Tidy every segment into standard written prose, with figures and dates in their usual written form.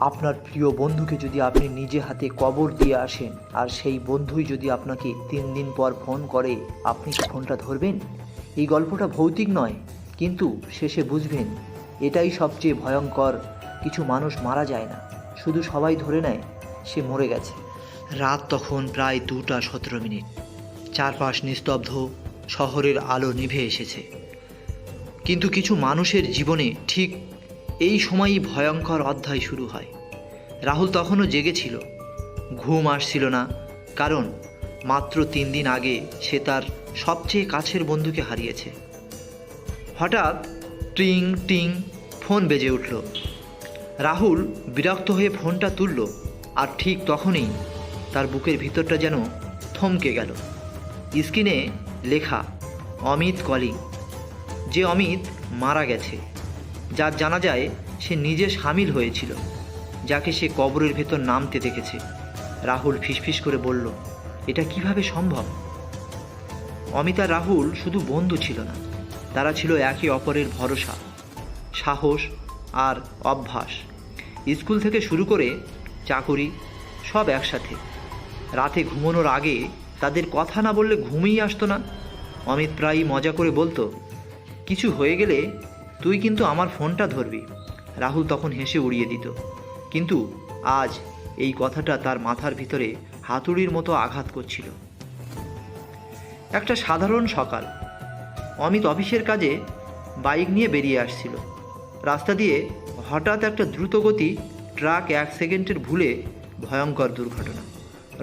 আপনার প্রিয় বন্ধুকে যদি আপনি নিজে হাতে কবর দিয়ে আসেন আর সেই বন্ধুই যদি আপনাকে 3 দিন পর ফোন করে, আপনি কি ফোনটা ধরবেন? এই গল্পটা ভৌতিক নয়, কিন্তু শেষে বুঝবেন এটাই সবচেয়ে ভয়ঙ্কর। কিছু মানুষ মারা যায় না, শুধু সবাই ধরে নেয় সে মরে গেছে। রাত তখন প্রায় 2:17। চারপাশ নিস্তব্ধ, শহরের আলো নিভে এসেছে। কিন্তু কিছু মানুষের জীবনে ঠিক এই সময়ই ভয়ঙ্কর অধ্যায় শুরু হয়। রাহুল তখনও জেগেছিল, ঘুম আসছিল না, কারণ মাত্র 3 দিন আগে সে তার সবচেয়ে কাছের বন্ধুকে হারিয়েছে। হঠাৎ টিং টিং ফোন বেজে উঠল। রাহুল বিরক্ত হয়ে ফোনটা তুলল, আর ঠিক তখনই তার বুকের ভিতরটা যেন থমকে গেল। স্ক্রিনে লেখা অমিত কলিং। যে অমিত মারা গেছে, যার জানাজায় সে নিজে সামিল হয়েছিল, যাকে সে কবরের ভেতর নামতে দেখেছে। রাহুল ফিসফিস করে বলল, এটা কিভাবে সম্ভব? অমিত আর রাহুল শুধু বন্ধু ছিল না, তারা ছিল একে অপরের ভরসা, সাহস আর অভ্যাস। স্কুল থেকে শুরু করে চাকুরি, সব একসাথে। রাতে ঘুমানোর আগে তাদের কথা না বললে ঘুমই আসতো না। অমিত প্রায়ই মজা করে বলতো, কিছু হয়ে গেলে তুই কিন্তু আমার ফোনটা ধরবি। রাহুল তখন হেসে উড়িয়ে দিত, কিন্তু আজ এই কথাটা তার মাথার ভিতরে হাতুড়ির মতো আঘাত করছিল। একটা সাধারণ সকাল। অমিত অফিসের কাজে বাইক নিয়ে বেরিয়ে আসছিল। রাস্তা দিয়ে হঠাৎ একটা দ্রুতগতি ট্রাক 1 সেকেন্ডের ভুলে ভয়ঙ্কর দুর্ঘটনা।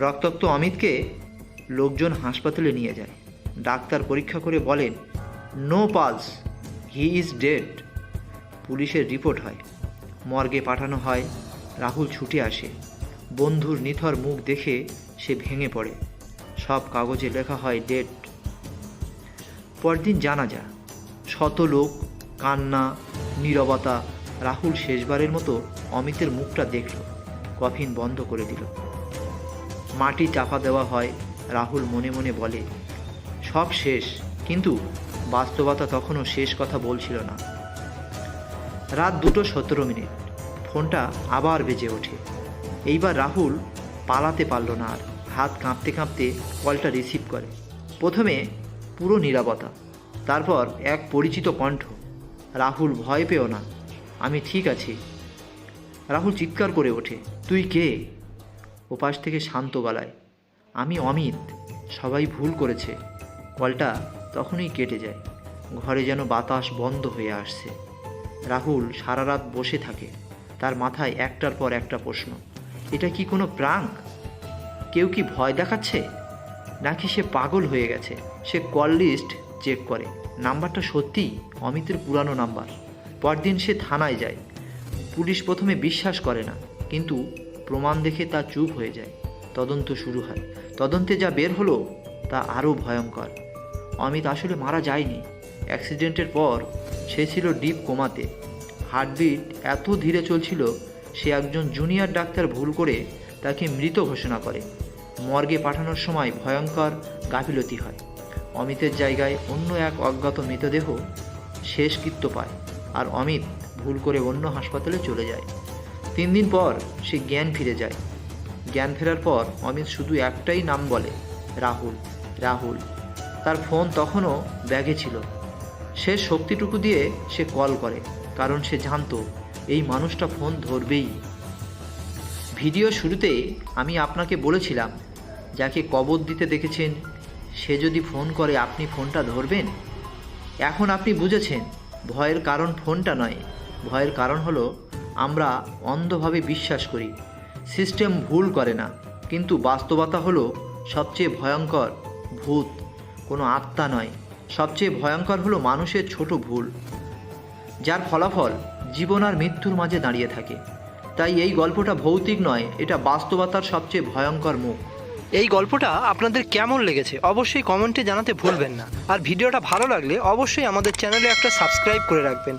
রক্তাক্ত অমিতকে লোকজন হাসপাতালে নিয়ে যায়। ডাক্তার পরীক্ষা করে বলেন, no pulse, he is dead. পুলিশের রিপোর্ট হয়, মর্গে পাঠানো হয়। রাহুল ছুটে আসে। বন্ধুর নিথর মুখ দেখে সে ভেঙে পড়ে। সব কাগজে লেখা হয় ডেড। পরদিন জানাজা, শত লোক, কান্না, নীরবতা। রাহুল শেষবারের মতো অমিতের মুখটা দেখল, কফিন বন্ধ করে দিল, মাটি চাপা দেওয়া হয়। রাহুল মনে মনে বলে, সব শেষ, কিন্তু বাস্তবতা তখনও শেষ কথা বলছিল না। রাত 2:17। ফোনটা আবার বেজে ওঠে। এইবার রাহুল পালাতে পারল না আর। হাত কাঁপতে কাঁপতে কলটা রিসিভ করে। প্রথমে পুরো নীরবতা, তারপর এক পরিচিত কণ্ঠ, রাহুল ভয় পেও না, আমি ঠিক আছি। রাহুল চিৎকার করে ওঠে, তুই কে? ওপাশ থেকে শান্ত গলায়, আমি অমিত, সবাই ভুল করেছে। কলটা তখনই কেটে যায়। ঘরে যেন বাতাস বন্ধ হয়ে আসছে। রাহুল সারা রাত বসে থাকে, তার মাথায় একটার পর একটা প্রশ্ন। এটা কি কোনো প্রাঙ্ক? কেউ কি ভয় দেখাচ্ছে, নাকি সে পাগল হয়ে গেছে? সে কল লিস্ট চেক করে, নাম্বারটা সত্যিই অমিতের পুরানো নাম্বার। পরদিন সে থানায় যায়। পুলিশ প্রথমে বিশ্বাস করে না, কিন্তু প্রমাণ দেখে তা চুপ হয়ে যায়। তদন্ত শুরু হয়। তদন্তে যা বের হলো তা আরও ভয়ঙ্কর। অমিত আসলে মারা যায়নি। অ্যাক্সিডেন্টের পর সে ছিল ডিপ কোমাতে। হার্টবিট এত ধীরে চলছিল, সে একজন জুনিয়র ডাক্তার ভুল করে তাকে মৃত ঘোষণা করে। মর্গে পাঠানোর সময় ভয়ঙ্কর গাফিলতি হয়। অমিতের জায়গায় অন্য এক অজ্ঞাত মৃতদেহ শেষকৃত্য পায়, আর অমিত ভুল করে অন্য হাসপাতালে চলে যায়। 3 দিন পর সে জ্ঞান ফিরে যায়। জ্ঞান ফেরার পর অমিত শুধু একটাই নাম বলে, রাহুল, রাহুল। তার ফোন তখনও ব্যাগে ছিল। শেষ শক্তিটুকু দিয়ে সে কল করে, কারণ সে জানতো এই মানুষটা ফোন ধরবেই। ভিডিও শুরুতে আমি আপনাকে বলেছিলাম, যাকে কবর দিতে দেখেছেন সে যদি ফোন করে আপনি ফোনটা ধরবেন। এখন আপনি বুঝেছেন, ভয়ের কারণ ফোনটা নয়, ভয়ের কারণ হলো আমরা অন্ধভাবে বিশ্বাস করি। সিস্টেম ভুল করে না, কিন্তু বাস্তবতা হলো সবচেয়ে ভয়ঙ্কর। ভূত কোনো আত্মা নয়, সবচেয়ে ভয়ঙ্কর হলো মানুষের ছোট ভুল, যার ফলাফল জীবন আর মৃত্যুর মাঝে দাঁড়িয়ে থাকে। তাই এই গল্পটা ভৌতিক নয়, এটা বাস্তবতার সবচেয়ে ভয়ঙ্কর মুখ। এই গল্পটা আপনাদের কেমন লেগেছে অবশ্যই কমেন্টে জানাতে ভুলবেন না। আর ভিডিওটা ভালো লাগলে অবশ্যই আমাদের চ্যানেলে একটা সাবস্ক্রাইব করে রাখবেন।